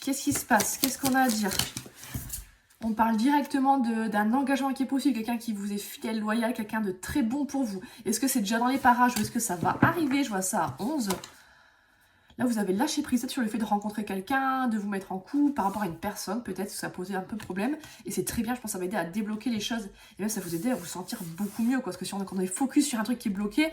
Qu'est-ce qui se passe? Qu'est-ce qu'on a à dire? On parle directement d'un engagement qui est possible, quelqu'un qui vous est fidèle, loyal, quelqu'un de très bon pour vous. Est-ce que c'est déjà dans les parages ou est-ce que ça va arriver? Je vois ça à 11. Là, vous avez lâché prise sur le fait de rencontrer quelqu'un, de vous mettre en couple par rapport à une personne, peut-être, ça posait un peu problème. Et c'est très bien, je pense que ça va aider à débloquer les choses. Et même, ça vous aider à vous sentir beaucoup mieux, quoi. Parce que si on est focus sur un truc qui est bloqué,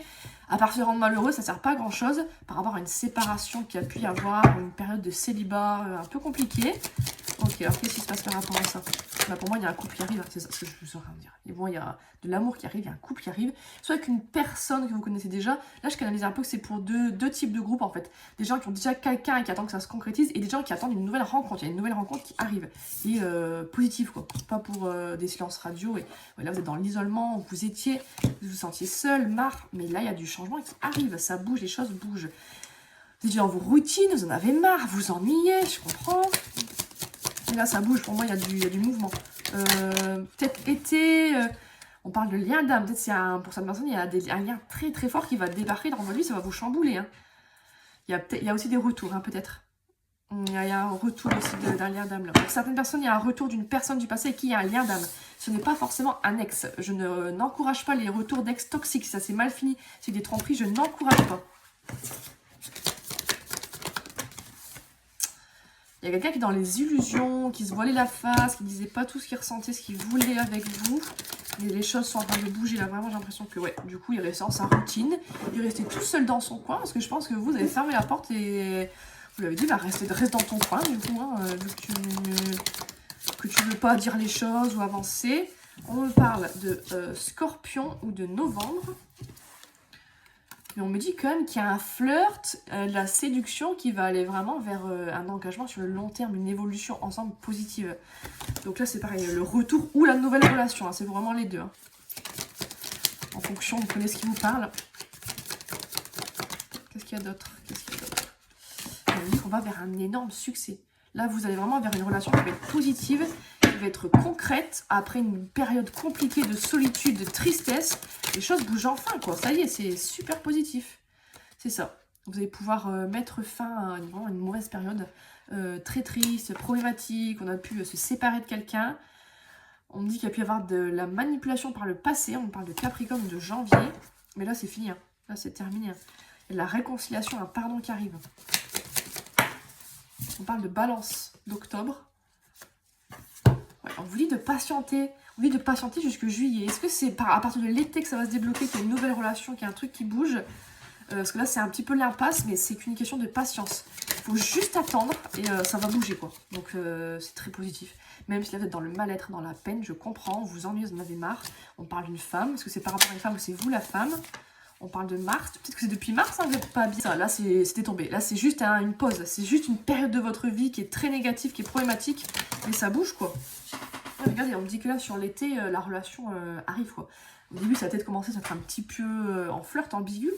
à part se rendre malheureux, ça sert pas à grand-chose. Par rapport à une séparation qu'il y a pu y avoir, une période de célibat un peu compliquée. Ok, alors qu'est-ce qui se passe par rapport à ça? Bah, pour moi, il y a un couple qui arrive, c'est ça ce que je vous aurais à dire. Et bon, il y a de l'amour qui arrive, il y a un couple qui arrive, soit avec une personne que vous connaissez déjà. Là, je canalise un peu que c'est pour deux types de groupes en fait. Des gens qui ont déjà quelqu'un et qui attendent que ça se concrétise, et des gens qui attendent une nouvelle rencontre. Il y a une nouvelle rencontre qui arrive. Et positive, quoi. Pas pour des silences radio. Et ouais, là, vous êtes dans l'isolement, vous étiez, vous vous sentiez seul, marre. Mais là, il y a du changement qui arrive. Ça bouge, les choses bougent. Vous êtes dans vos routines, vous en avez marre, vous ennuyez, je comprends. Et là, ça bouge. Pour moi, il y a du mouvement. Peut-être été... on parle de lien d'âme. Peut-être pour cette personne, il y a un lien très très fort qui va débarquer dans votre vie. Ça va vous chambouler. Hein. Il y a aussi des retours, hein, peut-être. Il y a un retour aussi d'un lien d'âme. Pour certaines personnes, il y a un retour d'une personne du passé avec qui il y a un lien d'âme. Ce n'est pas forcément un ex. Je n'encourage pas les retours d'ex toxiques. Si ça s'est mal fini, si des tromperies, je n'encourage pas. Il y a quelqu'un qui est dans les illusions, qui se voilait la face, qui disait pas tout ce qu'il ressentait, ce qu'il voulait avec vous. Mais les choses sont en train de bouger là, vraiment j'ai l'impression que ouais, du coup il restait dans sa routine. Il restait tout seul dans son coin, parce que je pense que vous avez fermé la porte et vous lui avez dit bah reste dans ton coin du coup, hein, que tu veux pas dire les choses ou avancer. On me parle de Scorpion ou de Novembre. Mais on me dit quand même qu'il y a un flirt, de la séduction qui va aller vraiment vers un engagement sur le long terme, une évolution ensemble positive. Donc là c'est pareil, le retour ou la nouvelle relation, hein, c'est vraiment les deux. Hein. En fonction, vous connaissez ce qui vous parle. Qu'est-ce qu'il y a d'autre? On me dit qu'on va vers un énorme succès. Là vous allez vraiment vers une relation qui va être positive, qui va être concrète, après une période compliquée de solitude, de tristesse. Les choses bougent enfin, quoi. Ça y est, c'est super positif. C'est ça. Vous allez pouvoir mettre fin à une mauvaise période très triste, problématique. On a pu se séparer de quelqu'un. On me dit qu'il y a pu y avoir de la manipulation par le passé. On parle de Capricorne, de janvier. Mais là, c'est fini. Hein. Là, c'est terminé. Hein. Il y a de la réconciliation, un pardon qui arrive. On parle de Balance d'octobre. Ouais, on vous dit de patienter. On vous dit de patienter jusque juillet. Est-ce que c'est à partir de l'été que ça va se débloquer, qu'il y a une nouvelle relation, qu'il y a un truc qui bouge? Parce que là, c'est un petit peu l'impasse, mais c'est qu'une question de patience. Il faut juste attendre et ça va bouger, quoi. Donc, c'est très positif. Même si là, vous êtes dans le mal-être, dans la peine, je comprends. Vous vous ennuyez, vous en avez marre. On parle d'une femme. Est-ce que c'est par rapport à une femme ou c'est vous, la femme? On parle de Mars. Peut-être que c'est depuis mars, hein, vous n'êtes pas bien. Ça, là, c'était tombé. Là, c'est juste une pause. C'est juste une période de votre vie qui est très négative, qui est problématique. Mais ça bouge, quoi. Regardez, on me dit que là, sur l'été, la relation arrive, quoi. Au début, ça a peut-être commencé à être un petit peu en flirt, ambigu,